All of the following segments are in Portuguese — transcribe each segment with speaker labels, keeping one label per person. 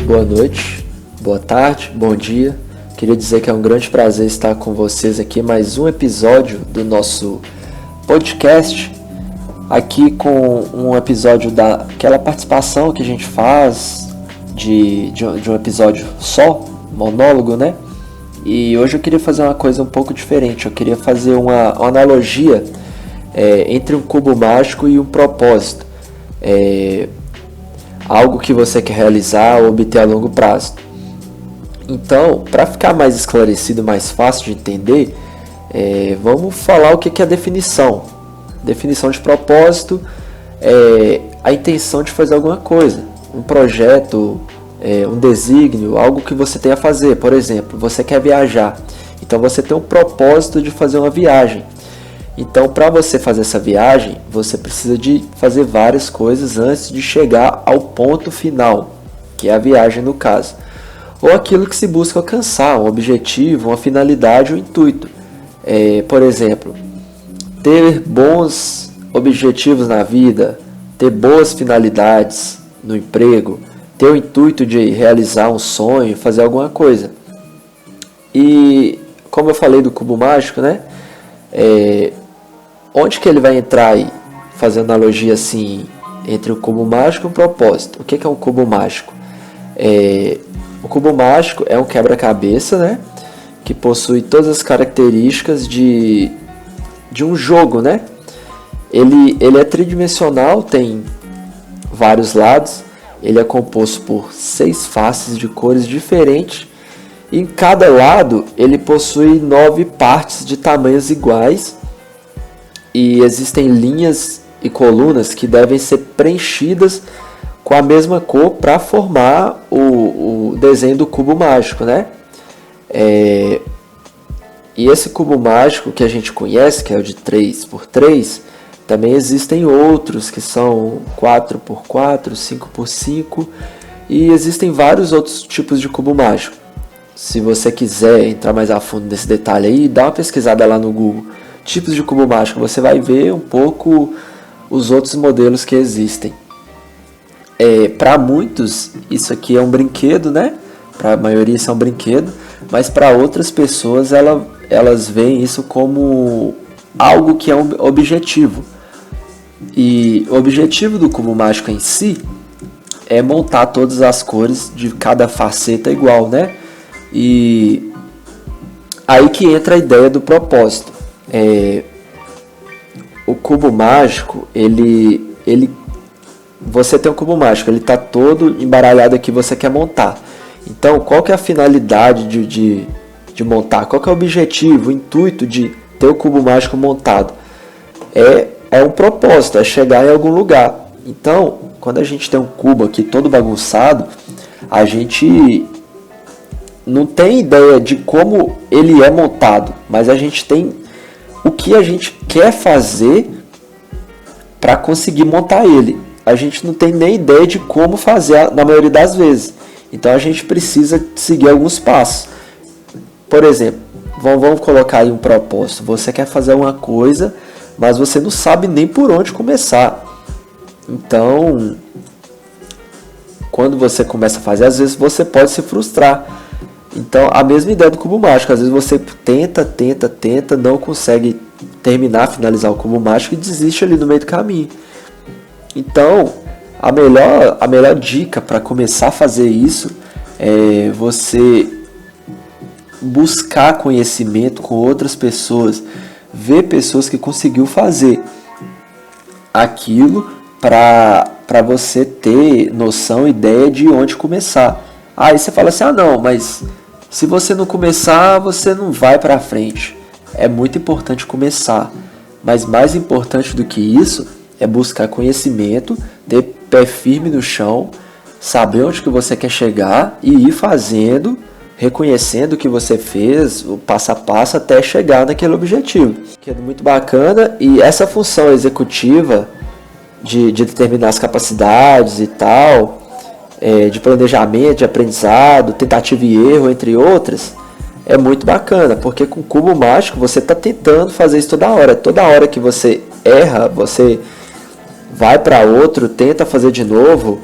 Speaker 1: boa noite, boa tarde, bom dia. Queria dizer que é um grande prazer estar com vocês aqui, mais um episódio do nosso podcast, aqui com um episódio daquela participação que a gente faz de um episódio só, monólogo, né? E hoje eu queria fazer uma coisa um pouco diferente, eu queria fazer uma analogia entre um cubo mágico e um propósito. Algo que você quer realizar ou obter a longo prazo. Então, para ficar mais esclarecido, mais fácil de entender, vamos falar o que é a definição. Definição de propósito é a intenção de fazer alguma coisa, um projeto, um desígnio, algo que você tem a fazer. Por exemplo, você quer viajar, então você tem um propósito de fazer uma viagem. Então, para você fazer essa viagem, você precisa de fazer várias coisas antes de chegar ao ponto final, que é a viagem no caso. Ou aquilo que se busca alcançar, um objetivo, uma finalidade, um intuito. Por exemplo, ter bons objetivos na vida, ter boas finalidades no emprego, ter o intuito de realizar um sonho, fazer alguma coisa. E, como eu falei do cubo mágico, né? Onde que ele vai entrar aí? Fazendo analogia assim entre o cubo mágico e o propósito. O que é um cubo mágico? O cubo mágico é um quebra-cabeça, né? Que possui todas as características de um jogo, né? Ele é tridimensional, tem vários lados. Ele é composto por 6 faces de cores diferentes. Em cada lado ele possui 9 partes de tamanhos iguais. E existem linhas e colunas que devem ser preenchidas com a mesma cor para formar o desenho do cubo mágico, né? E esse cubo mágico que a gente conhece, que é o de 3x3, também existem outros que são 4x4, 5x5 e existem vários outros tipos de cubo mágico. Se você quiser entrar mais a fundo nesse detalhe aí, dá uma pesquisada lá no Google. Tipos de cubo mágico, você vai ver um pouco os outros modelos que existem. Para muitos isso aqui é um brinquedo, né? Para a maioria isso é um brinquedo, mas para outras pessoas elas veem isso como algo que é um objetivo. E o objetivo do cubo mágico em si é montar todas as cores de cada faceta igual, né? E aí que entra a ideia do propósito. O cubo mágico, você tem um cubo mágico, ele está todo embaralhado aqui, você quer montar. Então, qual que é a finalidade de montar? Qual que é o objetivo, o intuito de ter o cubo mágico montado? É um propósito, é chegar em algum lugar. Então, quando a gente tem um cubo aqui todo bagunçado, a gente não tem ideia de como ele é montado, mas a gente tem o que a gente quer fazer para conseguir montar ele. A gente não tem nem ideia de como fazer na maioria das vezes. Então a gente precisa seguir alguns passos. Por exemplo, vamos colocar aí um propósito. Você quer fazer uma coisa, mas você não sabe nem por onde começar. Então, quando você começa a fazer, às vezes você pode se frustrar. Então, a mesma ideia do cubo mágico. Às vezes você tenta, não consegue terminar, finalizar o cubo mágico e desiste ali no meio do caminho. Então, a melhor dica para começar a fazer isso é você buscar conhecimento com outras pessoas, ver pessoas que conseguiu fazer aquilo para você ter noção, ideia de onde começar. Aí você fala assim, não, mas se você não começar, você não vai para frente. É muito importante começar, mas mais importante do que isso é buscar conhecimento, ter pé firme no chão, saber onde que você quer chegar e ir fazendo, reconhecendo o que você fez, o passo a passo até chegar naquele objetivo. Que é muito bacana, e essa função executiva de determinar as capacidades e tal, de planejamento, de aprendizado, tentativa e erro, entre outras, é muito bacana, porque com o cubo mágico você está tentando fazer isso toda hora. Toda hora que você erra, você vai para outro, tenta fazer de novo,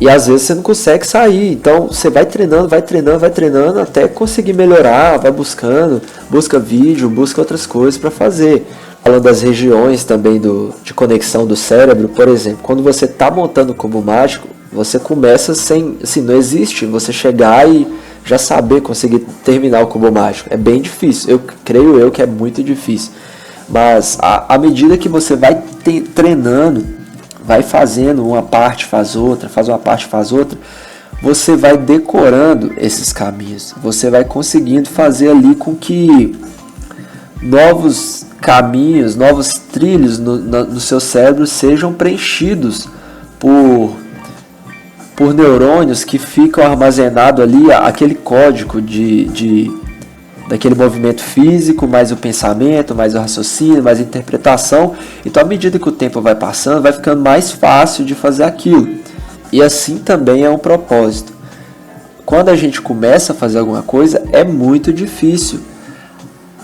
Speaker 1: E às vezes você não consegue sair, então você vai treinando até conseguir melhorar, vai buscando, busca vídeo, busca outras coisas para fazer. Falando das regiões também de conexão do cérebro, por exemplo, quando você está montando o cubo mágico, você começa sem, assim, não existe você chegar e já saber conseguir terminar o cubo mágico. É bem difícil, eu creio que é muito difícil. Mas à medida que você vai treinando, vai fazendo uma parte, faz outra, faz uma parte, faz outra, você vai decorando esses caminhos. Você vai conseguindo fazer ali com que novos caminhos, novos trilhos no seu cérebro sejam preenchidos por neurônios que ficam armazenados ali, aquele código daquele movimento físico, mais o pensamento, mais o raciocínio, mais a interpretação. Então, à medida que o tempo vai passando, vai ficando mais fácil de fazer aquilo. E assim também é um propósito. Quando a gente começa a fazer alguma coisa, é muito difícil.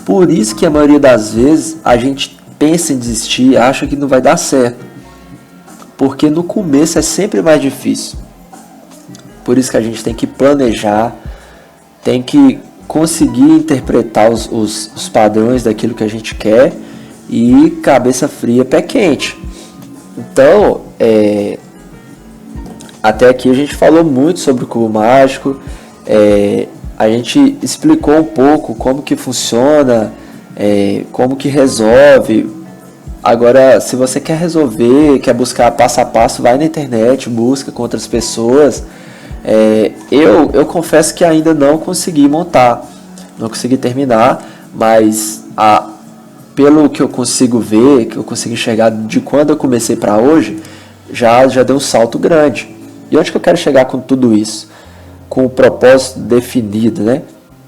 Speaker 1: Por isso que a maioria das vezes a gente pensa em desistir, acha que não vai dar certo. Porque no começo é sempre mais difícil. Por isso que a gente tem que planejar, tem que conseguir interpretar os padrões daquilo que a gente quer e cabeça fria, pé quente. Então, até aqui a gente falou muito sobre o cubo mágico, a gente explicou um pouco como que funciona, como que resolve. Agora, se você quer resolver, quer buscar passo a passo, vai na internet, busca com outras pessoas. Eu confesso que ainda não consegui montar, não consegui terminar, mas pelo que eu consigo ver, que eu consigo enxergar de quando eu comecei para hoje, já deu um salto grande. E onde que eu quero chegar com tudo isso? Com o propósito definido, né?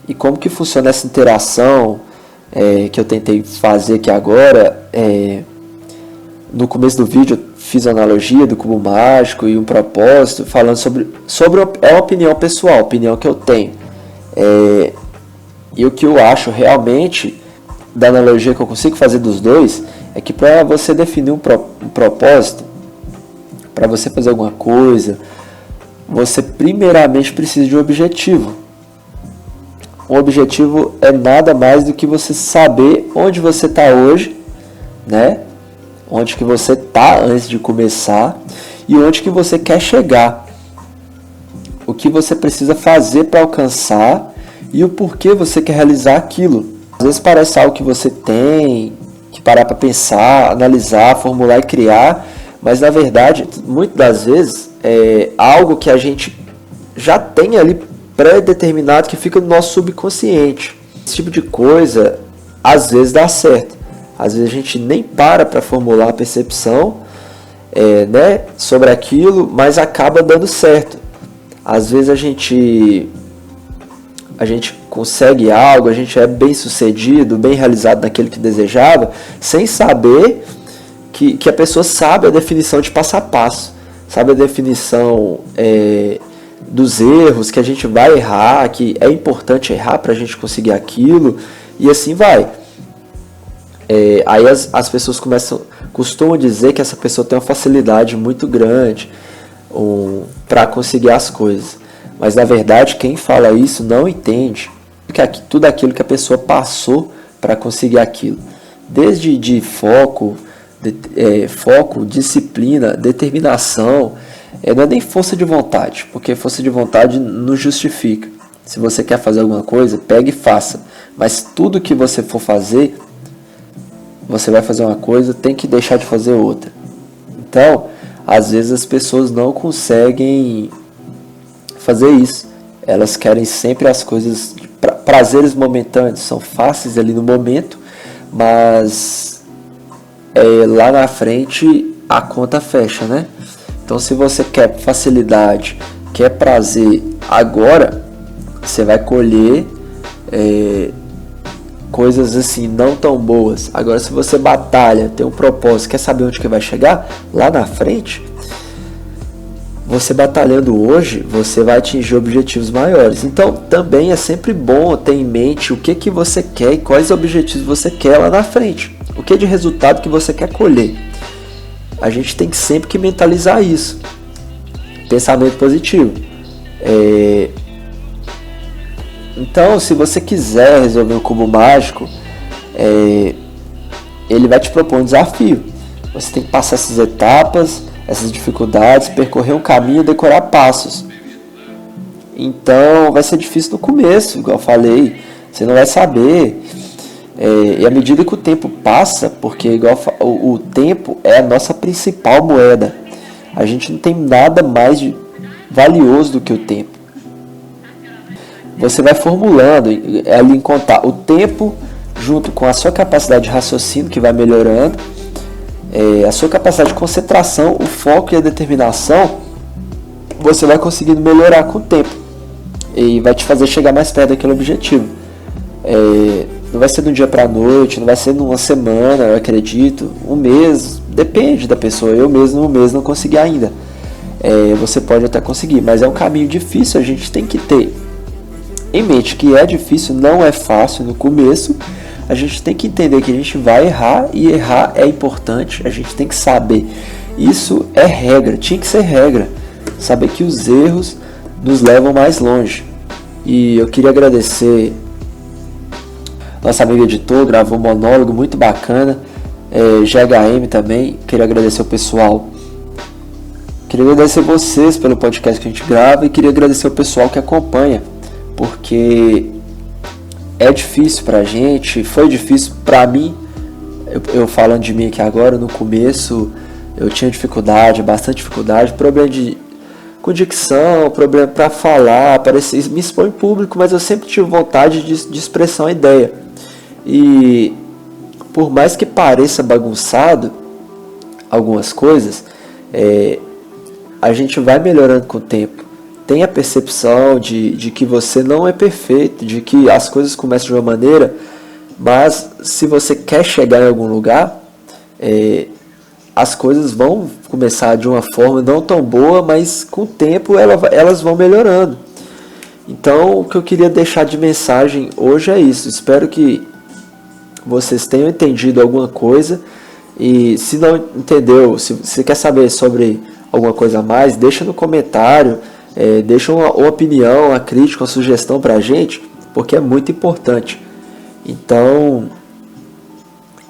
Speaker 1: E como que funciona essa interação que eu tentei fazer aqui agora. No começo do vídeo eu fiz a analogia do cubo mágico e um propósito, falando sobre uma opinião pessoal, a opinião que eu tenho. E o que eu acho realmente da analogia que eu consigo fazer dos dois é que para você definir um propósito, para você fazer alguma coisa, você primeiramente precisa de um objetivo. Um objetivo é nada mais do que você saber onde você está hoje, né? Onde que você está antes de começar e onde que você quer chegar. O que você precisa fazer para alcançar e o porquê você quer realizar aquilo. Às vezes parece algo que você tem que parar para pensar, analisar, formular e criar, mas na verdade, muitas das vezes, é algo que a gente já tem ali pré-determinado que fica no nosso subconsciente. Esse tipo de coisa, às vezes dá certo. Às vezes a gente nem para formular a percepção né, sobre aquilo, mas acaba dando certo. Às vezes a gente consegue algo, a gente é bem sucedido, bem realizado naquilo que desejava, sem saber que a pessoa sabe a definição de passo a passo, sabe a definição dos erros, que a gente vai errar, que é importante errar para a gente conseguir aquilo, e assim vai. Aí as pessoas costumam dizer que essa pessoa tem uma facilidade muito grande para conseguir as coisas. Mas na verdade quem fala isso não entende tudo aquilo que a pessoa passou para conseguir aquilo. Desde foco, disciplina, determinação, não é nem força de vontade, porque força de vontade não justifica. Se você quer fazer alguma coisa, pegue e faça. Mas tudo que você for fazer, você vai fazer uma coisa, tem que deixar de fazer outra. Então, às vezes as pessoas não conseguem fazer isso. Elas querem sempre as coisas, prazeres momentâneos, são fáceis ali no momento, mas lá na frente a conta fecha, né? Então, se você quer facilidade, quer prazer agora, você vai colher coisas assim não tão boas. Agora, se você batalha, tem um propósito, quer saber onde que vai chegar, lá na frente, você batalhando hoje, você vai atingir objetivos maiores. Então, também é sempre bom ter em mente o que você quer e quais objetivos você quer lá na frente. O que de resultado que você quer colher. A gente tem sempre que mentalizar isso. pensamento positivo. Então, se você quiser resolver o cubo mágico, ele vai te propor um desafio. Você tem que passar essas etapas, essas dificuldades, percorrer um caminho, decorar passos. Então vai ser difícil no começo, igual eu falei, você não vai saber. E à medida que o tempo passa, porque o tempo é a nossa principal moeda. A gente não tem nada mais valioso do que o tempo. Você vai formulando ali em contar o tempo junto com a sua capacidade de raciocínio, que vai melhorando, a sua capacidade de concentração, o foco e a determinação, você vai conseguindo melhorar com o tempo e vai te fazer chegar mais perto daquele objetivo. Não vai ser de um dia para a noite, não vai ser numa semana, eu acredito, um mês, depende da pessoa. Eu mesmo, um mês não consegui ainda. Você pode até conseguir, mas é um caminho difícil. A gente tem que ter em mente que é difícil, não é fácil no começo. A gente tem que entender que a gente vai errar, e errar é importante. A gente tem que saber, isso é regra, tinha que ser regra, saber que os erros nos levam mais longe. E eu queria agradecer nosso amigo editor, gravou um monólogo muito bacana, GHM também. Queria agradecer o pessoal, queria agradecer vocês pelo podcast que a gente grava, e queria agradecer o pessoal que acompanha, porque é difícil pra gente, foi difícil pra mim. Eu falando de mim aqui agora, no começo eu tinha dificuldade, bastante dificuldade, problema com dicção, problema para falar, me expor em público, mas eu sempre tive vontade de expressar uma ideia. E por mais que pareça bagunçado algumas coisas, a gente vai melhorando com o tempo. Tem a percepção de que você não é perfeito, de que as coisas começam de uma maneira, mas se você quer chegar em algum lugar, as coisas vão começar de uma forma não tão boa, mas com o tempo elas vão melhorando. Então, o que eu queria deixar de mensagem hoje é isso. Espero que vocês tenham entendido alguma coisa, e se não entendeu, se você quer saber sobre alguma coisa a mais, deixa no comentário, deixa uma opinião, uma crítica, uma sugestão pra gente, porque é muito importante. Então,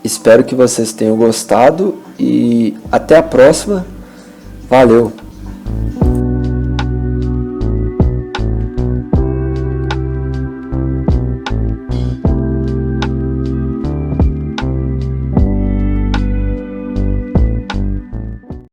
Speaker 1: espero que vocês tenham gostado e até a próxima. Valeu!